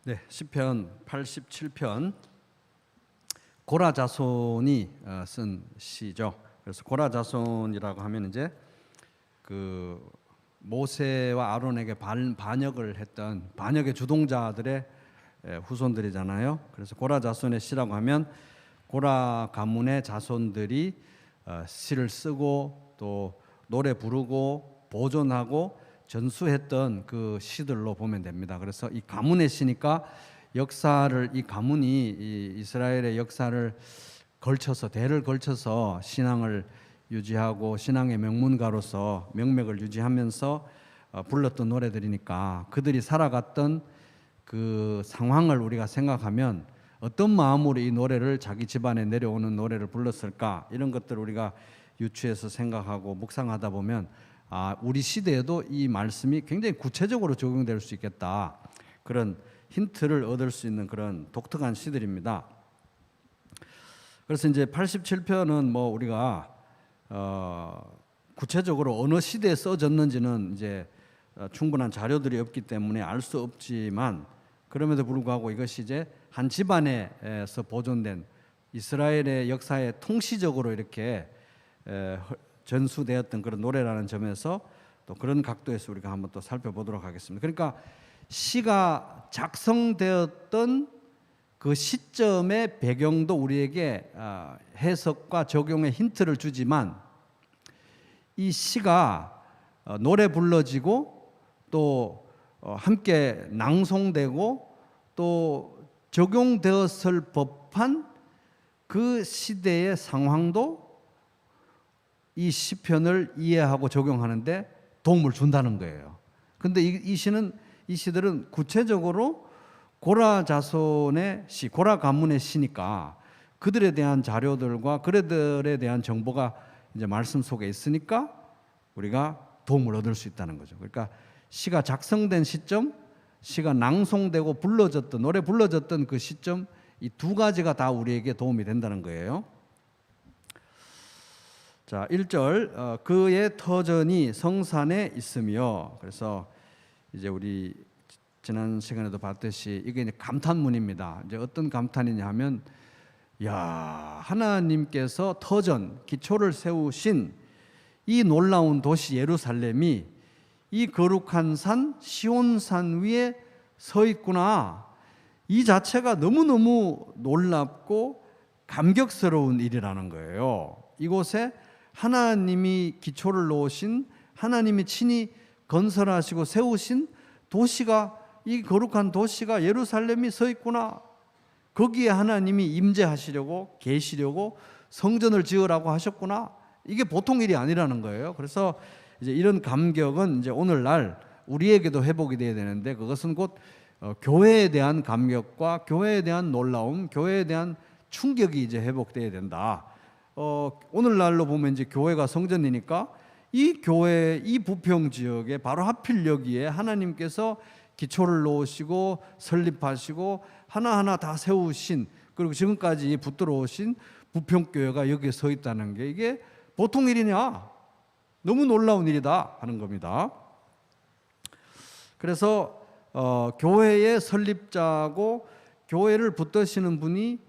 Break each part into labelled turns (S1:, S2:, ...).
S1: 네, 시편 87편 고라 자손이 쓴 시죠. 그래서 고라 자손이라고 하면 이제 그 모세와 아론에게 반역을 했던 반역의 주동자들의 후손들이잖아요. 그래서 고라 자손의 시라고 하면 고라 가문의 자손들이 시를 쓰고 또 노래 부르고 보존하고 전수했던 그 시들로 보면 됩니다. 그래서 이 가문의 시니까 역사를 이 가문이 이 이스라엘의 역사를 걸쳐서 대를 걸쳐서 신앙을 유지하고 신앙의 명문가로서 명맥을 유지하면서 불렀던 노래들이니까 그들이 살아갔던 그 상황을 우리가 생각하면 어떤 마음으로 이 노래를 자기 집안에 내려오는 노래를 불렀을까 이런 것들을 우리가 유추해서 생각하고 묵상하다 보면 우리 시대에도 이 말씀이 굉장히 구체적으로 적용될 수 있겠다. 그런 힌트를 얻을 수 있는 그런 독특한 시들입니다. 그래서 이제 87편은 뭐 우리가 구체적으로 어느 시대에 써졌는지는 이제 충분한 자료들이 없기 때문에 알 수 없지만 그럼에도 불구하고 이것이 이제 한 집안에서 보존된 이스라엘의 역사에 통시적으로 이렇게 전수되었던 그런 노래라는 점에서 또 그런 각도에서 우리가 한번 또 살펴보도록 하겠습니다. 그러니까 시가 작성되었던 그 시점의 배경도 우리에게 해석과 적용의 힌트를 주지만 이 시가 노래 불러지고 또 함께 낭송되고 또 적용되었을 법한 그 시대의 상황도 이 시편을 이해하고 적용하는데 도움을 준다는 거예요. 근데 이 시들은 구체적으로 고라 자손의 시, 고라 가문의 시니까 그들에 대한 자료들과 그들에 대한 정보가 이제 말씀 속에 있으니까 우리가 도움을 얻을 수 있다는 거죠. 그러니까 시가 작성된 시점, 시가 낭송되고 불러졌던 노래 불러졌던 그 시점, 이 두 가지가 다 우리에게 도움이 된다는 거예요. 자, 1절 그의 터전이 성산에 있으며, 그래서 이제 우리 지난 시간에도 봤듯이 이게 이제 감탄문입니다. 이제 어떤 감탄이냐 하면 하나님께서 터전 기초를 세우신 이 놀라운 도시 예루살렘이 이 거룩한 산 시온산 위에 서 있구나. 이 자체가 너무너무 놀랍고 감격스러운 일이라는 거예요. 이곳에 하나님이 기초를 놓으신, 하나님이 친히 건설하시고 세우신 도시가, 이 거룩한 도시가 예루살렘이 서 있구나. 거기에 하나님이 임재하시려고 계시려고 성전을 지으라고 하셨구나. 이게 보통 일이 아니라는 거예요. 그래서 이제 이런 감격은 이제 오늘날 우리에게도 회복이 돼야 되는데, 그것은 곧 교회에 대한 감격과 교회에 대한 놀라움, 교회에 대한 충격이 이제 회복돼야 된다. 오늘날로 보면 이제 교회가 성전이니까 이 교회, 이 부평 지역에 바로 하필 여기에 하나님께서 기초를 놓으시고 설립하시고 하나하나 다 세우신, 그리고 지금까지 붙들어 오신 부평교회가 여기에 서 있다는 게 이게 보통 일이냐? 너무 놀라운 일이다 하는 겁니다. 그래서 교회의 설립자고 교회를 붙드시는 분이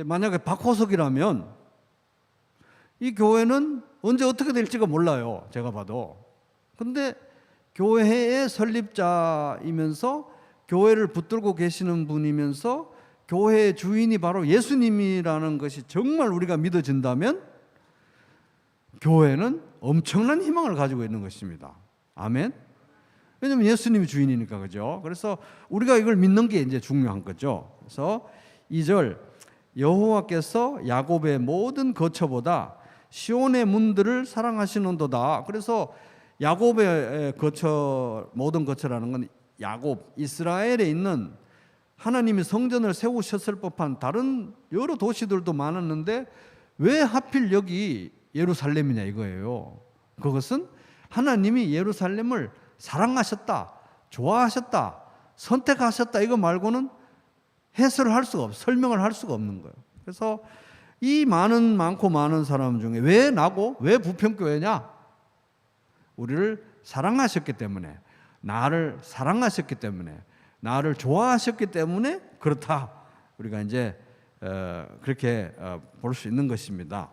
S1: 만약에 박호석이라면 이 교회는 언제 어떻게 될지가 몰라요. 제가 봐도. 근데 교회의 설립자이면서 교회를 붙들고 계시는 분이면서 교회의 주인이 바로 예수님이라는 것이 정말 우리가 믿어진다면 교회는 엄청난 희망을 가지고 있는 것입니다. 아멘. 왜냐하면 예수님이 주인이니까, 그죠? 그래서 우리가 이걸 믿는 게 이제 중요한 거죠. 그래서 2절 여호와께서 야곱의 모든 거처보다 시온의 문들을 사랑하시는도다. 그래서 야곱의 거처, 모든 거처라는 건 야곱, 이스라엘에 있는 하나님이 성전을 세우셨을 법한 다른 여러 도시들도 많았는데 왜 하필 여기 예루살렘이냐 이거예요. 그것은 하나님이 예루살렘을 사랑하셨다, 좋아하셨다, 선택하셨다 이거 말고는 해설을 할 수가 없어요. 설명을 할 수가 없는 거예요. 그래서 이 많고 많은 사람 중에 왜 나고 왜 부평교회냐? 우리를 사랑하셨기 때문에, 나를 사랑하셨기 때문에, 나를 좋아하셨기 때문에 그렇다. 우리가 이제 그렇게 볼 수 있는 것입니다.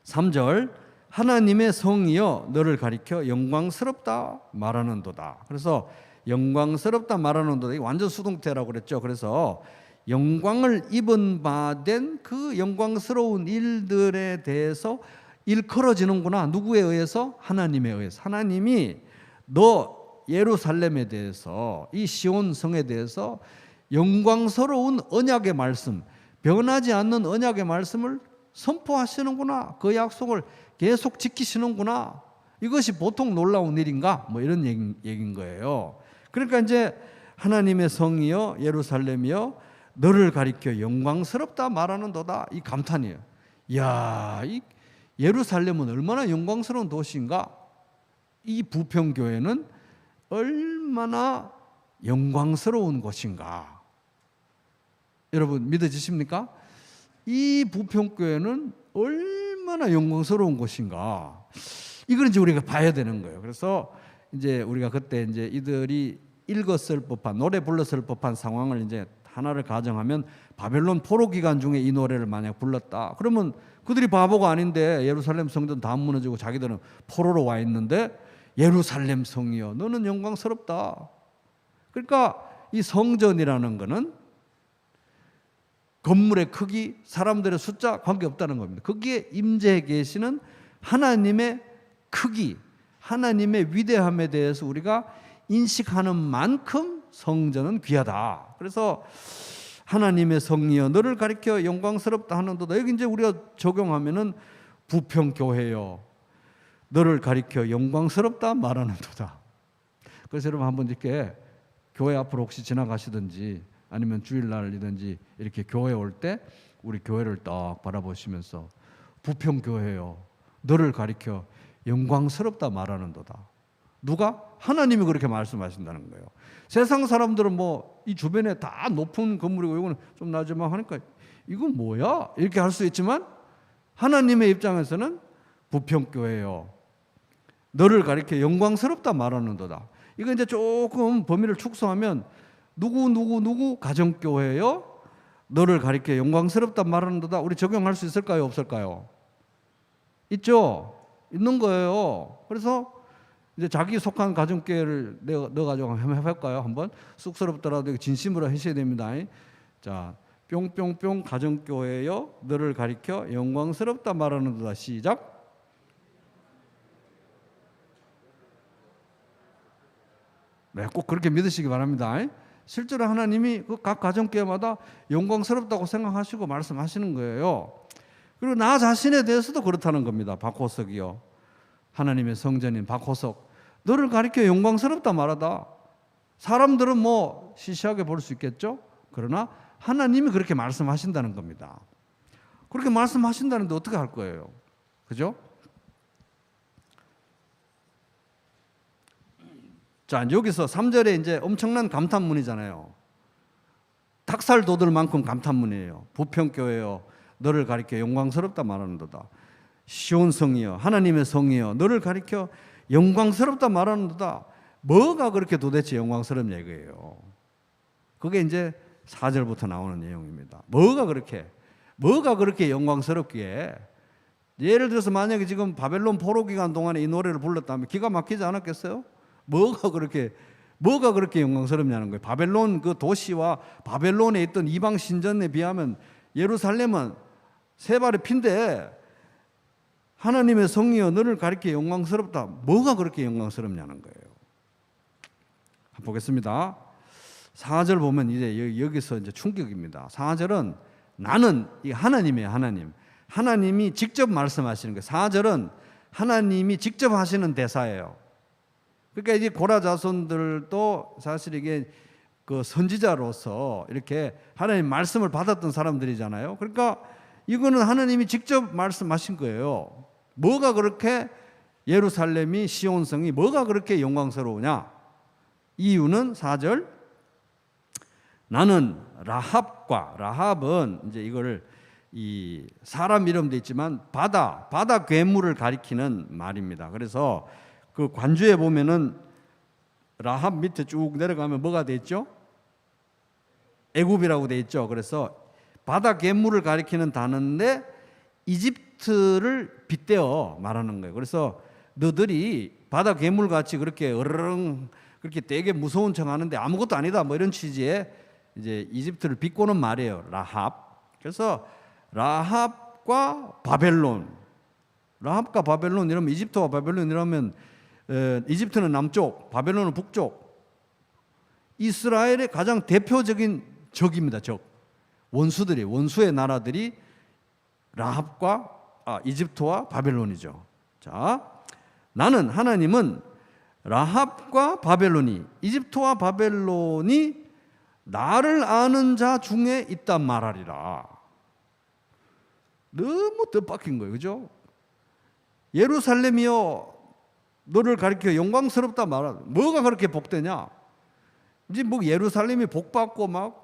S1: 3절 하나님의 성이여 너를 가리켜 영광스럽다 말하는도다. 그래서 영광스럽다 말하는도다. 이게 완전 수동태라고 그랬죠. 그래서 영광을 입은 바 된 그 영광스러운 일들에 대해서 일컬어지는구나. 누구에 의해서? 하나님에 의해서. 하나님이 너 예루살렘에 대해서, 이 시온 성에 대해서 영광스러운 언약의 말씀, 변하지 않는 언약의 말씀을 선포하시는구나. 그 약속을 계속 지키시는구나. 이것이 보통 놀라운 일인가? 뭐 이런 얘기인 거예요. 그러니까 이제 하나님의 성이여 예루살렘이여 너를 가리켜 영광스럽다 말하는도다. 이 감탄이에요. 이야, 이 예루살렘은 얼마나 영광스러운 도시인가? 이 부평교회는 얼마나 영광스러운 곳인가? 여러분 믿어지십니까? 이 부평교회는 얼마나 영광스러운 곳인가? 이걸 이제 우리가 봐야 되는 거예요. 그래서 이제 우리가 그때 이제 이들이 읽었을 법한, 노래 불렀을 법한 상황을 이제 하나를 가정하면, 바벨론 포로 기간 중에 이 노래를 만약 불렀다. 그러면 그들이 바보가 아닌데 예루살렘 성전 다 무너지고 자기들은 포로로 와 있는데 예루살렘 성이여 너는 영광스럽다. 그러니까 이 성전이라는 것은 건물의 크기, 사람들의 숫자 관계없다는 겁니다. 거기에 임재해 계시는 하나님의 크기, 하나님의 위대함에 대해서 우리가 인식하는 만큼 성전은 귀하다. 그래서 하나님의 성이여 너를 가리켜 영광스럽다 하는도다. 여기 이제 우리가 적용하면은 부평교회여 너를 가리켜 영광스럽다 말하는도다. 그래서 여러분 한번 이렇게 교회 앞으로 혹시 지나가시든지 아니면 주일날이든지 이렇게 교회 올 때 우리 교회를 딱 바라보시면서 부평교회여 너를 가리켜 영광스럽다 말하는도다. 누가? 하나님이 그렇게 말씀하신다는 거예요. 세상 사람들은 뭐 이 주변에 다 높은 건물이고 이거는 좀 나지만 하니까 이건 뭐야? 이렇게 할 수 있지만 하나님의 입장에서는 부평교회여 너를 가리켜 영광스럽다 말하는도다. 이거 이제 조금 범위를 축소하면 누구 가정교회여 너를 가리켜 영광스럽다 말하는도다. 우리 적용할 수 있을까요? 없을까요? 있죠? 있는 거예요. 그래서 이제 자기 속한 가정교회를 넣어가지고 한번 해볼까요? 한번 쑥스럽더라도 진심으로 하셔야 됩니다. 자, 뿅뿅뿅 가정교회여 너를 가리켜 영광스럽다 말하는도다. 시작. 네, 꼭 그렇게 믿으시기 바랍니다. 실제로 하나님이 그 각 가정교회마다 영광스럽다고 생각하시고 말씀하시는 거예요. 그리고 나 자신에 대해서도 그렇다는 겁니다. 박호석이요. 하나님의 성전인 박호석 너를 가리켜 영광스럽다 말하다. 사람들은 뭐 시시하게 볼 수 있겠죠. 그러나 하나님이 그렇게 말씀하신다는 겁니다. 그렇게 말씀하신다는데 어떻게 할 거예요? 그죠? 자, 여기서 3절에 이제 엄청난 감탄문이잖아요. 닭살 돋을 만큼 감탄문이에요. 부평교회여 너를 가리켜 영광스럽다 말하는도다. 시온 성이여 하나님의 성이여 너를 가리켜 영광스럽다 말하는도다. 뭐가 그렇게 도대체 영광스러운 얘기예요? 그게 이제 4절부터 나오는 내용입니다. 뭐가 그렇게 영광스럽기에? 예를 들어서 만약에 지금 바벨론 포로 기간 동안에 이 노래를 불렀다면 기가 막히지 않았겠어요? 뭐가 그렇게 영광스럽냐는 거예요. 바벨론 그 도시와 바벨론에 있던 이방 신전에 비하면 예루살렘은 세 발의 피인데 하나님의 성이여 너를 가리켜 영광스럽다. 뭐가 그렇게 영광스럽냐는 거예요. 보겠습니다. 4절 보면 이제 여기서 이제 충격입니다. 4절은 나는 이 하나님이에요. 하나님이 직접 말씀하시는 거예요. 4절은 하나님이 직접 하시는 대사예요. 그러니까 이제 고라 자손들도 사실 이게 그 선지자로서 이렇게 하나님 말씀을 받았던 사람들이잖아요. 그러니까 이거는 하나님이 직접 말씀하신 거예요. 뭐가 그렇게 예루살렘이 시온성이 뭐가 그렇게 영광스러우냐? 이유는 4절 나는 라합은 이제 이거를 이 사람 이름도 있지만 바다 괴물을 가리키는 말입니다. 그래서 그 관주에 보면은 라합 밑에 쭉 내려가면 뭐가 돼 있죠? 애굽이라고 돼 있죠. 그래서 바다 괴물을 가리키는 단어인데 이집트를 빗대어 말하는 거예요. 그래서 너들이 바다 괴물같이 그렇게 어르릉 그렇게 되게 무서운 척 하는데 아무것도 아니다 뭐 이런 취지의 이제 이집트를 비꼬는 말이에요. 라합. 그래서 라합과 바벨론, 라합과 바벨론 이러면 이집트와 바벨론 이러면 이집트는 남쪽, 바벨론은 북쪽. 이스라엘의 가장 대표적인 적입니다. 적. 원수의 나라들이 라합과 이집트와 바벨론이죠. 자, 나는 하나님은 라합과 바벨론이, 이집트와 바벨론이 나를 아는 자 중에 있단 말하리라. 너무 뜻밖인 거예요. 그죠? 예루살렘이여 너를 가리켜 영광스럽다 말하라. 뭐가 그렇게 복되냐? 이제 뭐 예루살렘이 복받고 막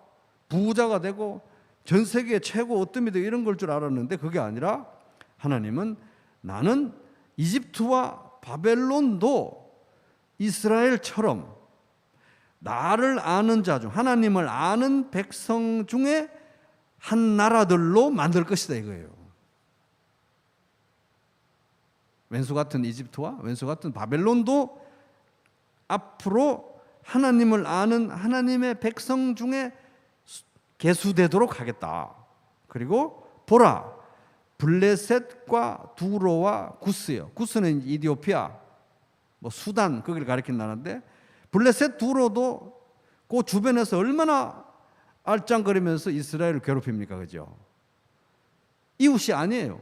S1: 부자가 되고 전 세계 최고 어뜸이 되고 이런 걸 줄 알았는데 그게 아니라 하나님은 나는 이집트와 바벨론도 이스라엘처럼 나를 아는 자 중, 하나님을 아는 백성 중에 한 나라들로 만들 것이다 이거예요. 왼수 같은 이집트와 왼수 같은 바벨론도 앞으로 하나님을 아는 하나님의 백성 중에 계수되도록 하겠다. 그리고 보라, 블레셋과 두로와 구스요. 구스는 이디오피아, 뭐 수단 거기를 가리킨 나라인데 블레셋 두로도 그 주변에서 얼마나 알짱거리면서 이스라엘을 괴롭힙니까, 그죠? 이웃이 아니에요.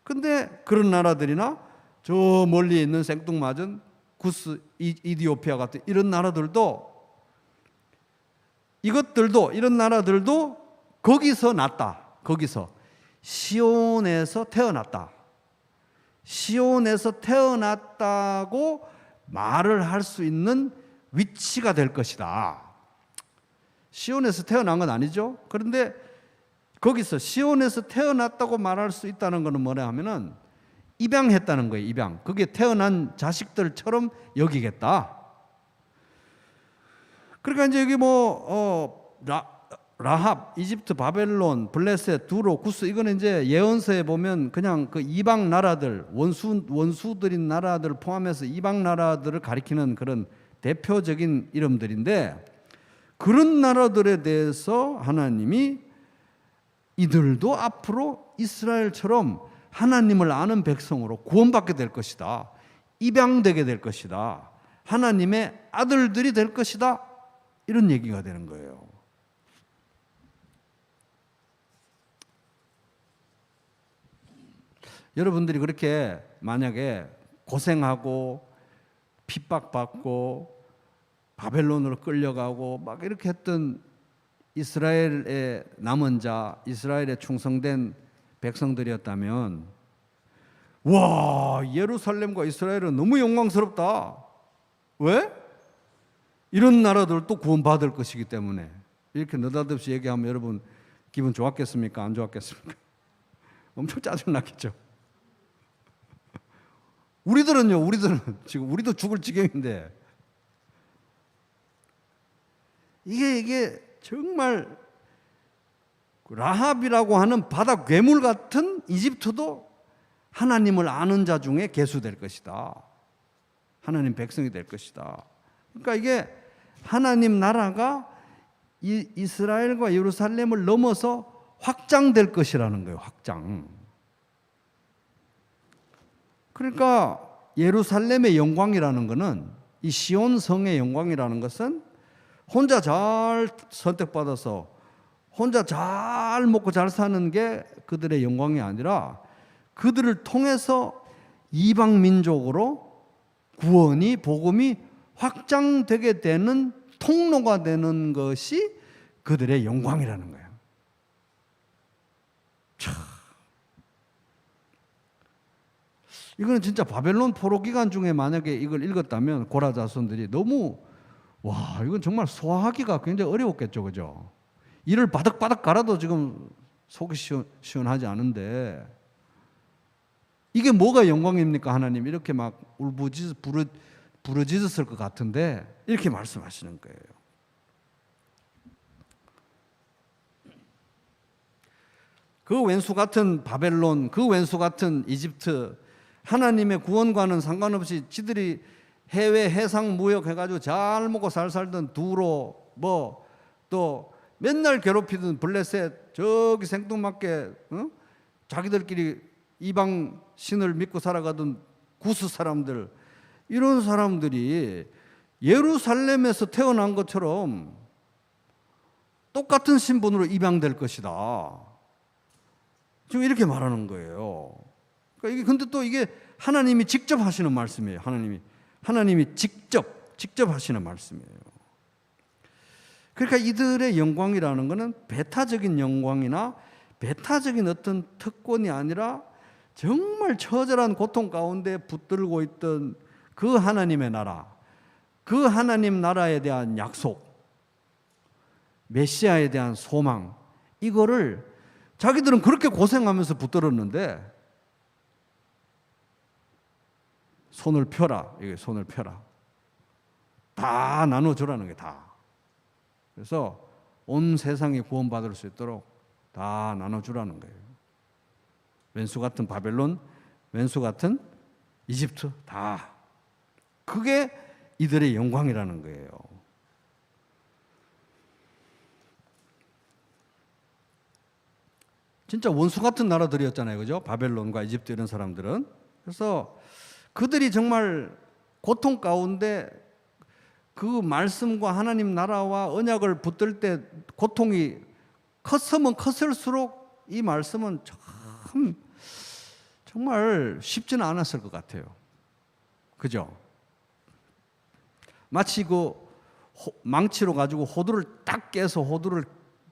S1: 근데 그런 나라들이나 저 멀리 있는 생뚱맞은 구스, 이디오피아 같은 이런 나라들도 이런 나라들도 거기서 났다. 거기서 시온에서 태어났다. 시온에서 태어났다고 말을 할 수 있는 위치가 될 것이다. 시온에서 태어난 건 아니죠. 그런데 거기서 시온에서 태어났다고 말할 수 있다는 것은 뭐냐 하면은 입양했다는 거예요. 입양. 그게 태어난 자식들처럼 여기겠다. 그러니까 이제 여기 라합, 이집트, 바벨론, 블레셋, 두로, 구스 이거는 이제 예언서에 보면 그냥 그 이방 나라들, 원수들인 나라들을 포함해서 이방 나라들을 가리키는 그런 대표적인 이름들인데 그런 나라들에 대해서 하나님이 이들도 앞으로 이스라엘처럼 하나님을 아는 백성으로 구원받게 될 것이다. 입양되게 될 것이다. 하나님의 아들들이 될 것이다. 이런 얘기가 되는 거예요. 여러분들이 그렇게 만약에 고생하고 핍박받고 바벨론으로 끌려가고 막 이렇게 했던 이스라엘의 남은 자, 이스라엘에 충성된 백성들이었다면 와, 예루살렘과 이스라엘은 너무 영광스럽다. 왜? 이런 나라들도 구원받을 것이기 때문에. 이렇게 느닷없이 얘기하면 여러분 기분 좋았겠습니까? 안 좋았겠습니까? 엄청 짜증났겠죠. 우리들은요, 지금 우리도 죽을 지경인데 이게 정말 라합이라고 하는 바다 괴물 같은 이집트도 하나님을 아는 자 중에 계수될 것이다. 하나님 백성이 될 것이다. 그러니까 이게 하나님 나라가 이스라엘과 예루살렘을 넘어서 확장될 것이라는 거예요. 확장. 그러니까 예루살렘의 영광이라는 것은, 이 시온 성의 영광이라는 것은 혼자 잘 선택받아서 혼자 잘 먹고 잘 사는 게 그들의 영광이 아니라 그들을 통해서 이방 민족으로 구원이, 복음이 확장되게 되는 통로가 되는 것이 그들의 영광이라는 거예요. 참. 이거는 진짜 바벨론 포로 기간 중에 만약에 이걸 읽었다면 고라 자손들이 너무 와, 이건 정말 소화하기가 굉장히 어려웠겠죠, 그죠? 이를 바득바득 갈아도 지금 속이 시원하지 않은데 이게 뭐가 영광입니까, 하나님? 이렇게 막 울부짖 부르짖었을 것 같은데 이렇게 말씀하시는 거예요. 그 왼수 같은 바벨론, 그 왼수 같은 이집트, 하나님의 구원과는 상관없이 지들이 해외 해상 무역 해가지고 잘 먹고 잘 살던 두로 또 맨날 괴롭히던 블레셋 저기 생뚱맞게 자기들끼리 이방 신을 믿고 살아가던 구스 사람들, 이런 사람들이 예루살렘에서 태어난 것처럼 똑같은 신분으로 입양될 것이다. 지금 이렇게 말하는 거예요. 그러니까 이게 근데 또 이게 하나님이 직접 하시는 말씀이에요. 하나님이 직접 하시는 말씀이에요. 그러니까 이들의 영광이라는 것은 배타적인 영광이나 배타적인 어떤 특권이 아니라 정말 처절한 고통 가운데 붙들고 있던 그 하나님의 나라, 그 하나님 나라에 대한 약속, 메시아에 대한 소망, 이거를 자기들은 그렇게 고생하면서 붙들었는데 손을 펴라, 이게 손을 펴라. 다 나눠주라는 게 다. 그래서 온 세상이 구원받을 수 있도록 다 나눠주라는 거예요. 왼수 같은 바벨론, 왼수 같은 이집트, 다. 그게 이들의 영광이라는 거예요. 진짜 원수 같은 나라들이었잖아요. 그죠? 바벨론과 이집트 이런 사람들은. 그래서 그들이 정말 고통 가운데 그 말씀과 하나님 나라와 언약을 붙들 때 고통이 컸으면 컸을수록 이 말씀은 참 정말 쉽지는 않았을 것 같아요. 그죠? 마치 그 망치로 가지고 호두를 딱 깨서 호두를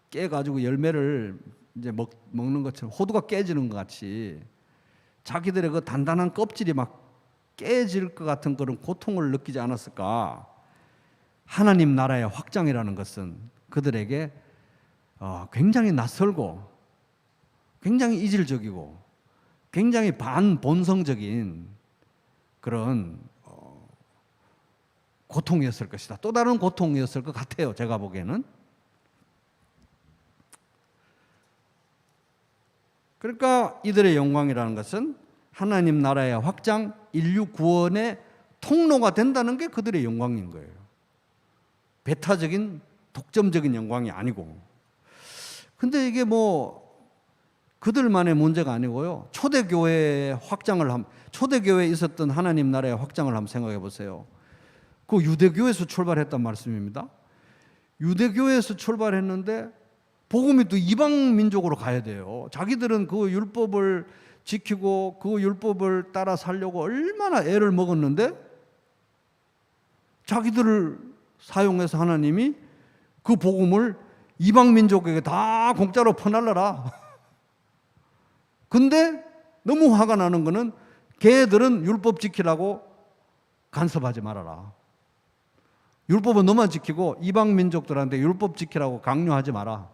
S1: 깨가지고 열매를 이제 먹는 것처럼 호두가 깨지는 것 같이 자기들의 그 단단한 껍질이 막 깨질 것 같은 그런 고통을 느끼지 않았을까? 하나님 나라의 확장이라는 것은 그들에게 굉장히 낯설고 굉장히 이질적이고 굉장히 반본성적인 그런 고통이었을 것이다. 또 다른 고통이었을 것 같아요. 제가 보기에는. 그러니까 이들의 영광이라는 것은 하나님 나라의 확장, 인류 구원의 통로가 된다는 게 그들의 영광인 거예요. 배타적인 독점적인 영광이 아니고. 근데 이게 뭐 그들만의 문제가 아니고요. 초대교회에 있었던 하나님 나라의 확장을 한번 생각해 보세요. 그 유대교에서 출발했단 말씀입니다. 유대교에서 출발했는데 복음이 또 이방 민족으로 가야 돼요. 자기들은 그 율법을 지키고 그 율법을 따라 살려고 얼마나 애를 먹었는데 자기들을 사용해서 하나님이 그 복음을 이방 민족에게 다 공짜로 퍼날라라. 근데 너무 화가 나는 거는 걔들은 율법 지키라고 간섭하지 말아라. 율법은 너만 지키고 이방 민족들한테 율법 지키라고 강요하지 마라.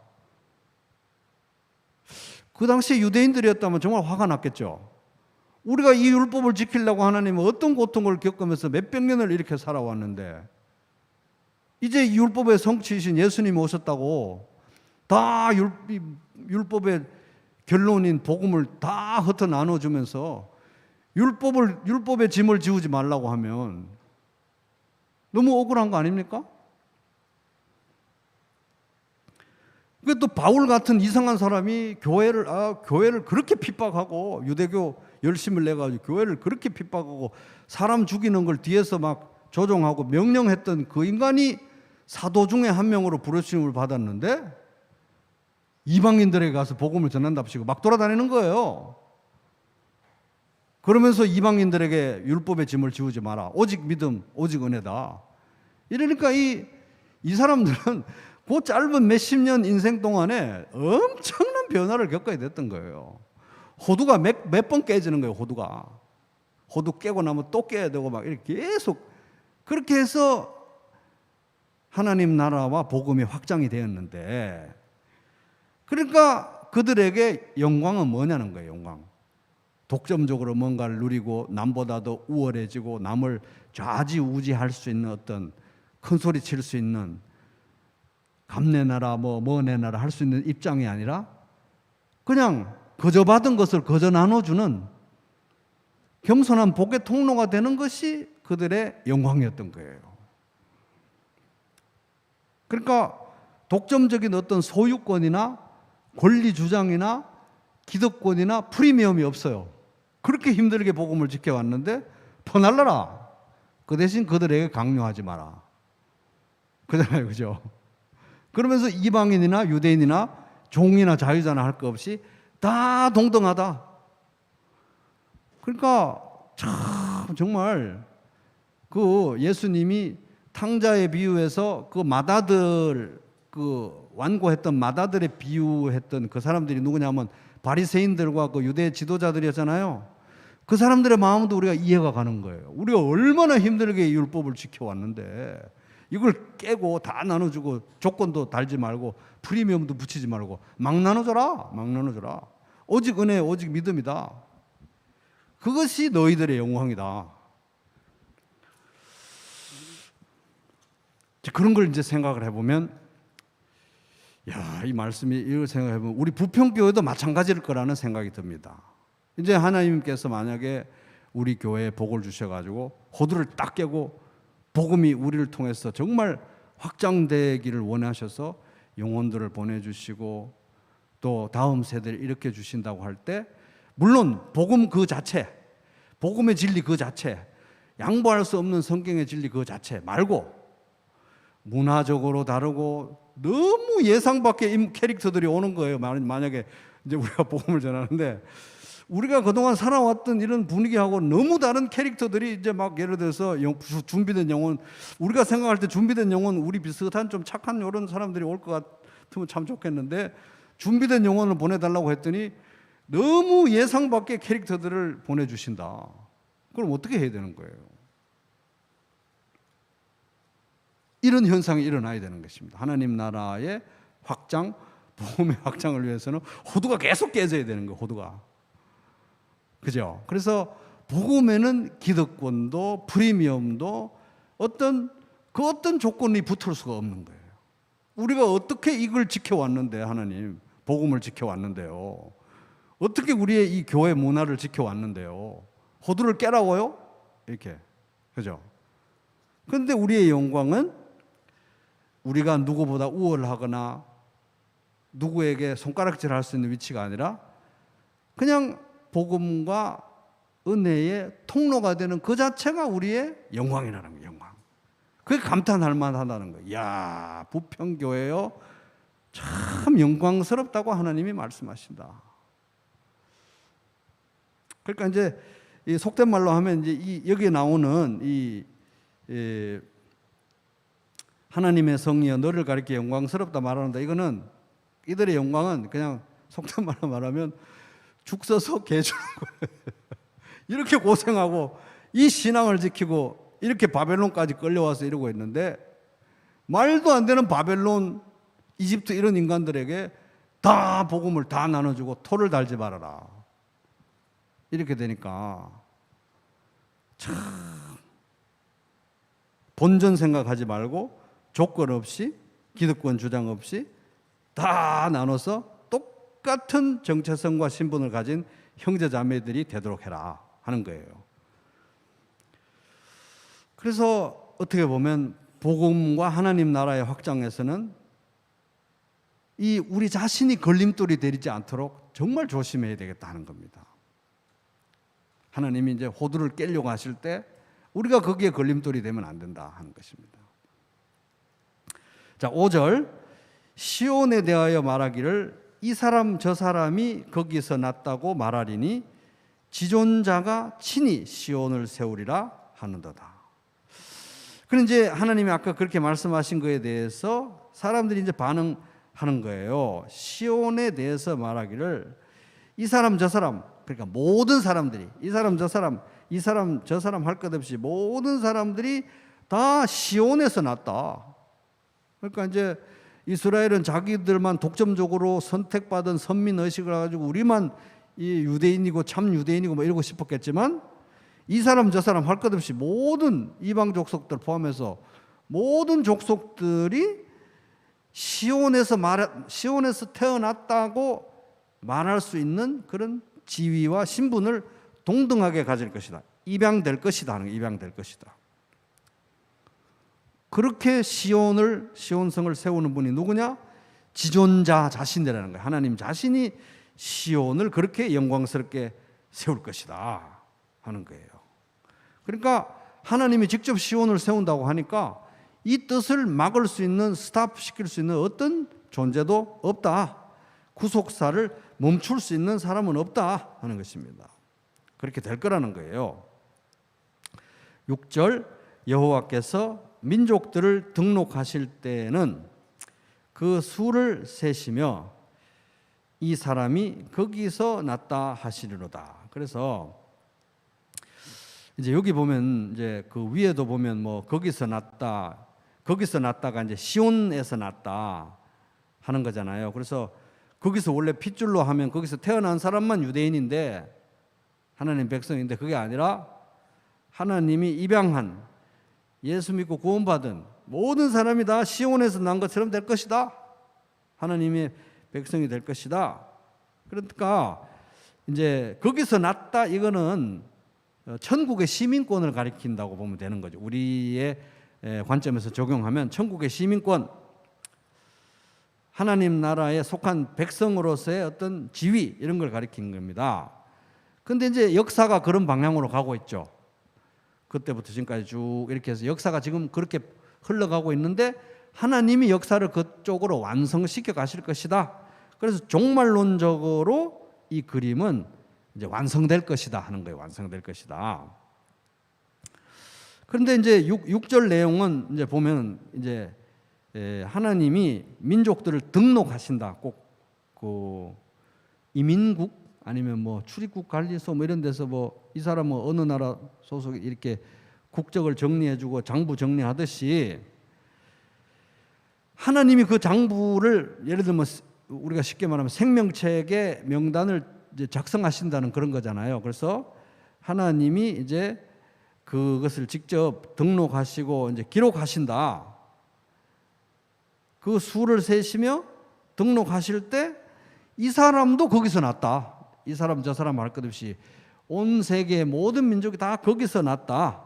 S1: 그 당시에 유대인들이었다면 정말 화가 났겠죠. 우리가 이 율법을 지키려고 하나님은 어떤 고통을 겪으면서 몇백 년을 이렇게 살아왔는데 이제 이 율법의 성취이신 예수님이 오셨다고 다 율법의 결론인 복음을 다 흩어 나눠주면서 율법의 짐을 지우지 말라고 하면 너무 억울한 거 아닙니까? 그 또 바울 같은 이상한 사람이 교회를 그렇게 핍박하고 유대교 열심을 내가지고 교회를 그렇게 핍박하고 사람 죽이는 걸 뒤에서 막 조종하고 명령했던 그 인간이 사도 중에 한 명으로 부르심을 받았는데 이방인들에게 가서 복음을 전한답시고 막 돌아다니는 거예요. 그러면서 이방인들에게 율법의 짐을 지우지 마라. 오직 믿음, 오직 은혜다. 이러니까 이 사람들은 그 짧은 몇십 년 인생 동안에 엄청난 변화를 겪어야 됐던 거예요. 호두가 몇 번 깨지는 거예요. 호두 깨고 나면 또 깨야 되고 막 이렇게 계속 그렇게 해서 하나님 나라와 복음이 확장이 되었는데, 그러니까 그들에게 영광은 뭐냐는 거예요. 영광. 독점적으로 뭔가를 누리고 남보다 더 우월해지고 남을 좌지우지할 수 있는 어떤 큰 소리 칠 수 있는 감내나라 뭐 내나라 할 수 있는 입장이 아니라 그냥 거저 받은 것을 거저 나눠주는 겸손한 복의 통로가 되는 것이 그들의 영광이었던 거예요. 그러니까 독점적인 어떤 소유권이나 권리 주장이나 기득권이나 프리미엄이 없어요. 그렇게 힘들게 복음을 지켜왔는데 퍼날라라. 그 대신 그들에게 강요하지 마라. 그잖아요, 그죠? 그러면서 이방인이나 유대인이나 종이나 자유자나 할 것 없이 다 동등하다. 그러니까 참 정말 그 예수님이 탕자의 비유에서 그 마다들 그 완고했던 마다들의 비유했던 그 사람들이 누구냐면 바리새인들과 그 유대 지도자들이었잖아요. 그 사람들의 마음도 우리가 이해가 가는 거예요. 우리가 얼마나 힘들게 율법을 지켜왔는데 이걸 깨고 다 나눠주고 조건도 달지 말고 프리미엄도 붙이지 말고 막 나눠줘라. 막 나눠줘라. 오직 은혜 오직 믿음이다. 그것이 너희들의 영광이다. 그런 걸 이제 생각을 해보면 야, 이 말씀이 이걸 생각해보면 우리 부평교회도 마찬가지일 거라는 생각이 듭니다. 이제 하나님께서 만약에 우리 교회에 복을 주셔가지고 호두를 딱 깨고 복음이 우리를 통해서 정말 확장되기를 원하셔서 영혼들을 보내주시고 또 다음 세대를 일으켜 주신다고 할 때 물론 복음 그 자체, 복음의 진리 그 자체, 양보할 수 없는 성경의 진리 그 자체 말고 문화적으로 다르고 너무 예상 밖의 캐릭터들이 오는 거예요. 만약에 이제 우리가 복음을 전하는데 우리가 그동안 살아왔던 이런 분위기하고 너무 다른 캐릭터들이 이제 막 예를 들어서 준비된 영혼, 우리가 생각할 때 준비된 영혼, 우리 비슷한 좀 착한 이런 사람들이 올 것 같으면 참 좋겠는데 준비된 영혼을 보내달라고 했더니 너무 예상 밖의 캐릭터들을 보내주신다. 그럼 어떻게 해야 되는 거예요? 이런 현상이 일어나야 되는 것입니다. 하나님 나라의 확장, 복음의 확장을 위해서는 호두가 계속 깨져야 되는 거예요. 호두가. 그죠? 그래서 복음에는 기득권도 프리미엄도 어떤 조건이 붙을 수가 없는 거예요. 우리가 어떻게 이걸 지켜왔는데 하나님 복음을 지켜왔는데요. 어떻게 우리의 이 교회 문화를 지켜왔는데요. 호두를 깨라고요? 이렇게. 그죠? 그런데 우리의 영광은 우리가 누구보다 우월하거나 누구에게 손가락질할 수 있는 위치가 아니라 그냥 복음과 은혜의 통로가 되는 그 자체가 우리의 영광이라는 거예요. 영광. 그게 감탄할 만하다는 거예요. 이야, 부평교회요. 참 영광스럽다고 하나님이 말씀하신다. 그러니까 이제 이 속된 말로 하면 이제 여기에 나오는 하나님의 성이여 너를 가리켜 영광스럽다 말하는데 이거는 이들의 영광은 그냥 속된 말로 말하면 죽 서서 개 주는 거예요. 이렇게 고생하고 이 신앙을 지키고 이렇게 바벨론까지 끌려와서 이러고 있는데 말도 안 되는 바벨론, 이집트 이런 인간들에게 다 복음을 다 나눠주고 토를 달지 말아라. 이렇게 되니까 참 본전 생각하지 말고 조건 없이 기득권 주장 없이 다 나눠서 똑같은 정체성과 신분을 가진 형제자매들이 되도록 해라 하는 거예요. 그래서 어떻게 보면 복음과 하나님 나라의 확장에서는 이 우리 자신이 걸림돌이 되지 않도록 정말 조심해야 되겠다 하는 겁니다. 하나님이 이제 호두를 깨려고 하실 때 우리가 거기에 걸림돌이 되면 안 된다 하는 것입니다. 자, 5절 시온에 대하여 말하기를 이 사람 저 사람이 거기서 났다고 말하리니 지존자가 친히 시온을 세우리라 하는도다. 그런데 이제 하나님이 아까 그렇게 말씀하신 거에 대해서 사람들이 이제 반응하는 거예요. 시온에 대해서 말하기를 이 사람 저 사람, 그러니까 모든 사람들이 이 사람 저 사람, 이 사람 저 사람 할 것 없이 모든 사람들이 다 시온에서 났다. 그러니까 이제 이스라엘은 자기들만 독점적으로 선택받은 선민 의식을 가지고 우리만 이 유대인이고 참 유대인이고 뭐 이러고 싶었겠지만 이 사람 저 사람 할 것 없이 모든 이방 족속들 포함해서 모든 족속들이 시온에서 태어났다고 말할 수 있는 그런 지위와 신분을 동등하게 가질 것이다. 입양될 것이다 하는 거, 입양될 것이다. 그렇게 시온성을 세우는 분이 누구냐? 지존자 자신이라는 거예요. 하나님 자신이 시온을 그렇게 영광스럽게 세울 것이다 하는 거예요. 그러니까 하나님이 직접 시온을 세운다고 하니까 이 뜻을 막을 수 있는, 스탑시킬 수 있는 어떤 존재도 없다. 구속사를 멈출 수 있는 사람은 없다 하는 것입니다. 그렇게 될 거라는 거예요. 6절, 여호와께서 민족들을 등록하실 때는 그 수를 세시며 이 사람이 거기서 났다 하시리로다. 그래서 이제 여기 보면 이제 그 위에도 보면 뭐 거기서 났다가 이제 시온에서 났다 하는 거잖아요. 그래서 거기서 원래 핏줄로 하면 거기서 태어난 사람만 유대인인데 하나님 백성인데 그게 아니라 하나님이 입양한 예수 믿고 구원받은 모든 사람이 다 시온에서 난 것처럼 될 것이다. 하나님의 백성이 될 것이다. 그러니까 이제 거기서 났다 이거는 천국의 시민권을 가리킨다고 보면 되는 거죠. 우리의 관점에서 적용하면 천국의 시민권, 하나님 나라에 속한 백성으로서의 어떤 지위 이런 걸 가리킨 겁니다. 근데 이제 역사가 그런 방향으로 가고 있죠. 그때부터 지금까지 쭉 이렇게 해서 역사가 지금 그렇게 흘러가고 있는데 하나님이 역사를 그쪽으로 완성시켜 가실 것이다. 그래서 종말론적으로 이 그림은 이제 완성될 것이다 하는 거예요. 완성될 것이다. 그런데 이제 6절 내용은 이제 보면 이제 하나님이 민족들을 등록하신다. 꼭 그 이민국 아니면 뭐 출입국 관리소 뭐 이런 데서 뭐 이 사람은 어느 나라 소속 이렇게 국적을 정리해주고 장부 정리하듯이 하나님이 그 장부를 예를 들면 우리가 쉽게 말하면 생명책의 명단을 이제 작성하신다는 그런 거잖아요. 그래서 하나님이 이제 그것을 직접 등록하시고 이제 기록하신다. 그 수를 세시며 등록하실 때 이 사람도 거기서 났다. 이 사람 저 사람 할 것 없이 온 세계의 모든 민족이 다 거기서 났다.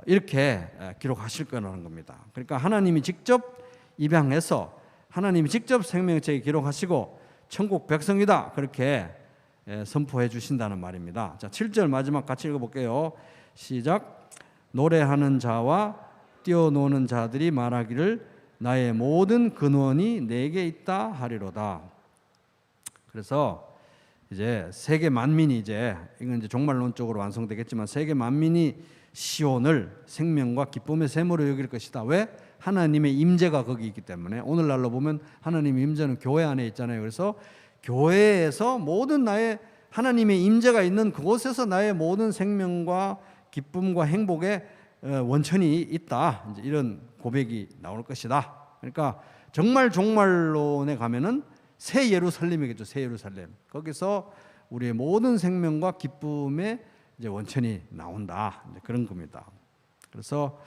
S1: 이렇게 기록하실 거라는 겁니다. 그러니까 하나님이 직접 입양해서 하나님이 직접 생명책에 기록하시고 천국 백성이다. 그렇게 선포해 주신다는 말입니다. 자, 7절 마지막 같이 읽어볼게요. 시작. 노래하는 자와 뛰어노는 자들이 말하기를 나의 모든 근원이 내게 있다 하리로다. 그래서 이제 세계 만민이 이건 이제 종말론적으로 완성되겠지만 세계 만민이 시온을 생명과 기쁨의 샘으로 여길 것이다. 왜? 하나님의 임재가 거기 있기 때문에. 오늘날로 보면 하나님의 임재는 교회 안에 있잖아요. 그래서 교회에서 모든 나의 하나님의 임재가 있는 그곳에서 나의 모든 생명과 기쁨과 행복의 원천이 있다. 이제 이런 고백이 나올 것이다. 그러니까 정말 종말론에 가면은 새 예루살렘이겠죠. 새 예루살렘. 거기서 우리의 모든 생명과 기쁨의 이제 원천이 나온다. 이제 그런 겁니다. 그래서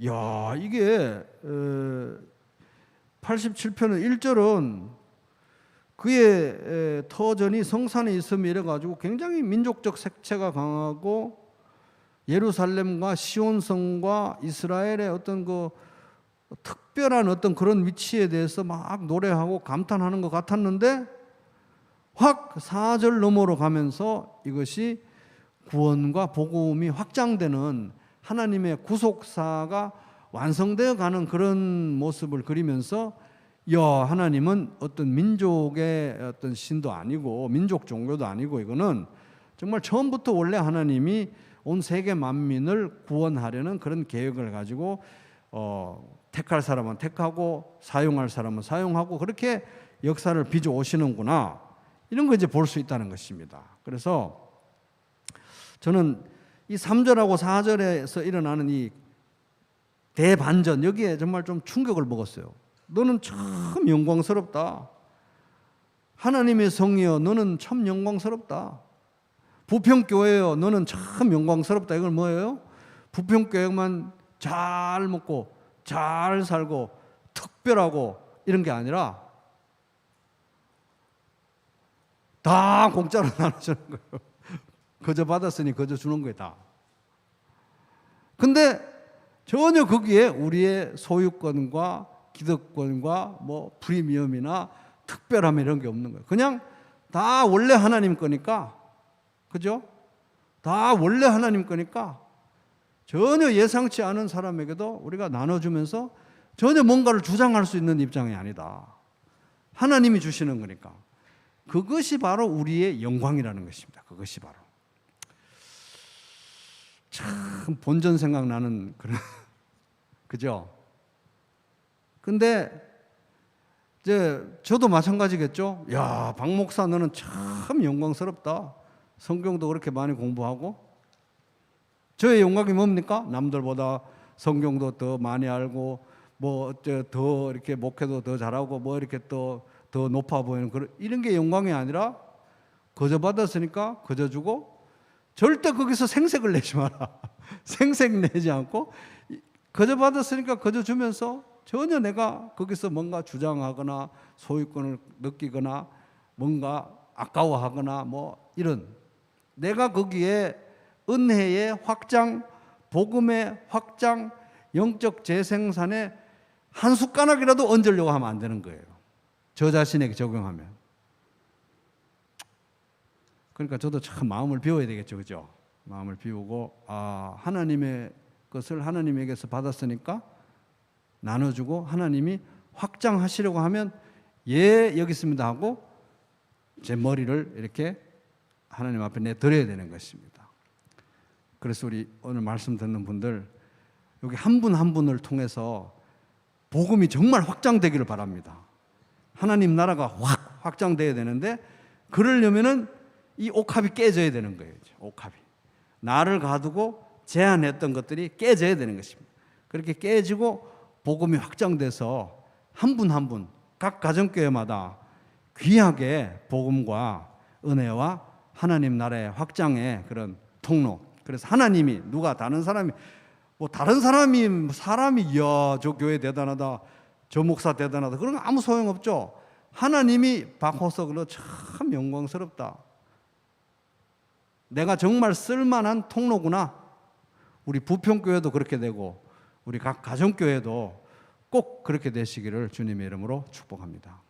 S1: 야, 이게 87편은 1절은 그의 터전이 성산에 있음이 이래가지고 굉장히 민족적 색채가 강하고 예루살렘과 시온성과 이스라엘의 어떤 그 특별한 어떤 그런 위치에 대해서 막 노래하고 감탄하는 것 같았는데 확 4절 너머로 가면서 이것이 구원과 복음이 확장되는 하나님의 구속사가 완성되어 가는 그런 모습을 그리면서 하나님은 어떤 민족의 어떤 신도 아니고 민족 종교도 아니고 이거는 정말 처음부터 원래 하나님이 온 세계 만민을 구원하려는 그런 계획을 가지고 택할 사람은 택하고 사용할 사람은 사용하고 그렇게 역사를 빚어 오시는구나. 이런 거 이제 볼 수 있다는 것입니다. 그래서 저는 이 3절하고 4절에서 일어나는 이 대반전 여기에 정말 좀 충격을 먹었어요. 너는 참 영광스럽다. 하나님의 성이여 너는 참 영광스럽다. 부평교회여 너는 참 영광스럽다. 이건 뭐예요? 부평교회만 잘 먹고 잘 살고 특별하고 이런 게 아니라 다 공짜로 나눠주는 거예요. 거저 받았으니 거저 주는 거예요, 다. 근데 전혀 거기에 우리의 소유권과 기득권과 뭐 프리미엄이나 특별함 이런 게 없는 거예요. 그냥 다 원래 하나님 거니까, 그죠? 다 원래 하나님 거니까 전혀 예상치 않은 사람에게도 우리가 나눠주면서 전혀 뭔가를 주장할 수 있는 입장이 아니다. 하나님이 주시는 거니까. 그것이 바로 우리의 영광이라는 것입니다. 그것이 바로. 참 본전 생각나는 그런 그죠? 근데 이제 저도 마찬가지겠죠. 야, 박 목사 너는 참 영광스럽다. 성경도 그렇게 많이 공부하고. 저의 영광이 뭡니까? 남들보다 성경도 더 많이 알고 뭐 더 이렇게 목회도 더 잘하고 뭐 이렇게 또 더 높아 보이는 그런 이런 게 영광이 아니라 거저 받았으니까 거저 주고 절대 거기서 생색을 내지 마라. 생색 내지 않고 거저 받았으니까 거저 주면서 전혀 내가 거기서 뭔가 주장하거나 소유권을 느끼거나 뭔가 아까워하거나 뭐 이런 내가 거기에 은혜의 확장, 복음의 확장, 영적 재생산에 한 숟가락이라도 얹으려고 하면 안 되는 거예요. 저 자신에게 적용하면. 그러니까 저도 참 마음을 비워야 되겠죠, 그죠? 마음을 비우고 하나님의 것을 하나님에게서 받았으니까 나눠주고 하나님이 확장하시려고 하면 예 여기 있습니다 하고 제 머리를 이렇게 하나님 앞에 내드려야 되는 것입니다. 그래서 우리 오늘 말씀 듣는 분들 여기 한 분 한 분을 통해서 복음이 정말 확장되기를 바랍니다. 하나님 나라가 확 확장돼야 되는데 그러려면은 이 옥합이 깨져야 되는 거예요. 옥합이. 나를 가두고 제한했던 것들이 깨져야 되는 것입니다. 그렇게 깨지고 복음이 확장돼서 한 분 한 분, 각 가정교회마다 귀하게 복음과 은혜와 하나님 나라의 확장의 그런 통로. 그래서 하나님이 누가 다른 사람이 뭐 다른 사람이 이야 저 교회 대단하다, 저 목사 대단하다 그런 거 아무 소용 없죠. 하나님이 박호석으로 참 영광스럽다. 내가 정말 쓸만한 통로구나. 우리 부평교회도 그렇게 되고 우리 각 가정교회도 꼭 그렇게 되시기를 주님의 이름으로 축복합니다.